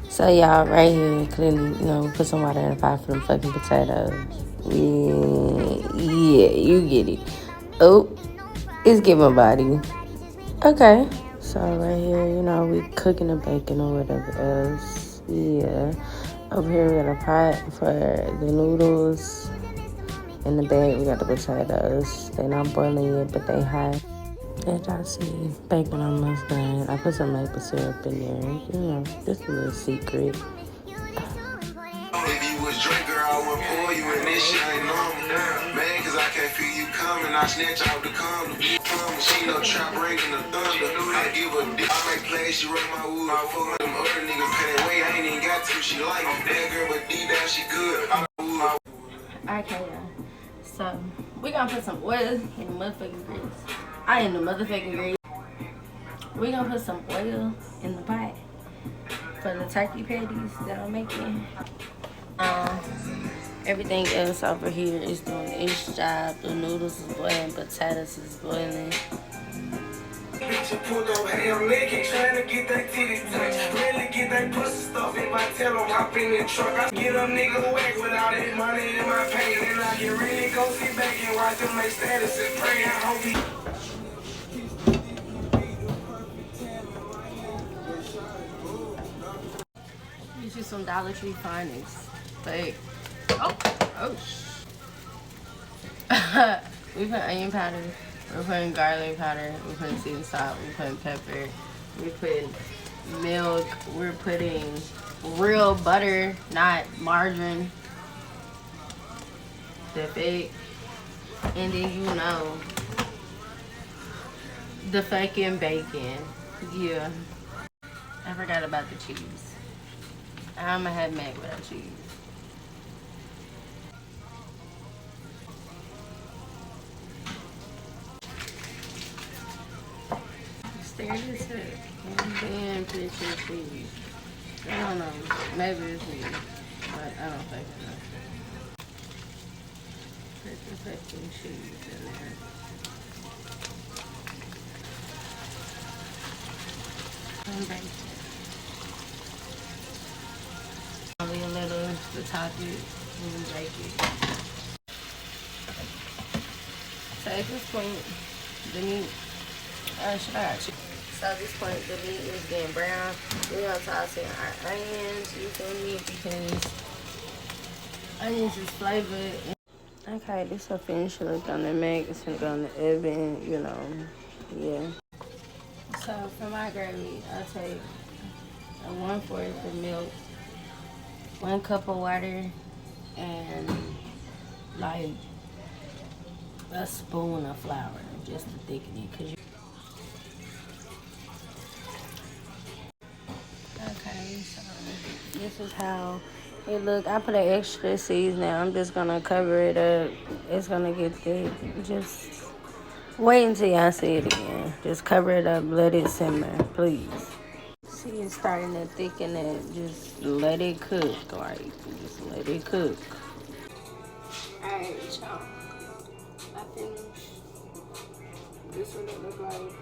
So y'all, right here, clearly, put some water in the pot for them fucking potatoes. Yeah, you get it. Oh, it's giving body. Okay. So right here, we cooking and baking or whatever else. Yeah. Over here we got a pot for the noodles. In the bag we got the potatoes. They not boiling yet, but they hot. As y'all see, bacon almost done. I put some maple syrup in there. Just a little secret. If you was drink, girl, I would pour you in this shit ain't normal. Man, cause I can't feel you coming. I snatch out the condom. She no trap ringing the thunder. I give a dick. I make plays, she run my wood. I fuck with them other niggas. Pay that way, I ain't even got to. She like that girl, but deep down she good. Okay, y'all. So, we gonna put some oil in the motherfucking grease. I am the motherfucking grease. We gonna put some oil in the pot for the turkey patties that I'm making. Everything else over here is doing its job. The noodles is boiling, potatoes is boiling. Bitch, you pull up, hey, I'm naked, trying to get that titty touch. Really get that pussy stuff. If I tell them, hop in the truck, I get a nigga whack without that money in my pants. And I can really go sit back and watch them make status and pray. I hope he. These are some Dollar Tree findings. Like, oh. We put onion powder, we're putting garlic powder, we're putting seasoned salt, we're putting pepper, we're putting milk, we're putting real butter, not margarine, the fake, and then the fucking bacon. Yeah, I forgot about the cheese. I'ma have mac without cheese. Stir this up and then put your cheese. I don't know, maybe it's me, but I don't think I know. Put the fucking cheese in there. And bake it. Only a little to top it and bake it. So at this point, the meat, So at this point, the meat is getting brown. We're gonna toss in our onions, you feel me? Because onions is flavored. Okay, this is a finished look on the mac. It's gonna go in the oven, yeah. So for my gravy, I'll take a 1/4 of milk, 1 cup of water, and like a spoon of flour just to thicken it. Okay, so this is how it look. I put an extra seasoning. I'm just gonna cover it up. It's gonna get thick. Just wait until y'all see it again. Just cover it up. Let it simmer, please. See, it's starting to thicken it. Just let it cook. Just let it cook. Alright, y'all. I finished. This is what it look like.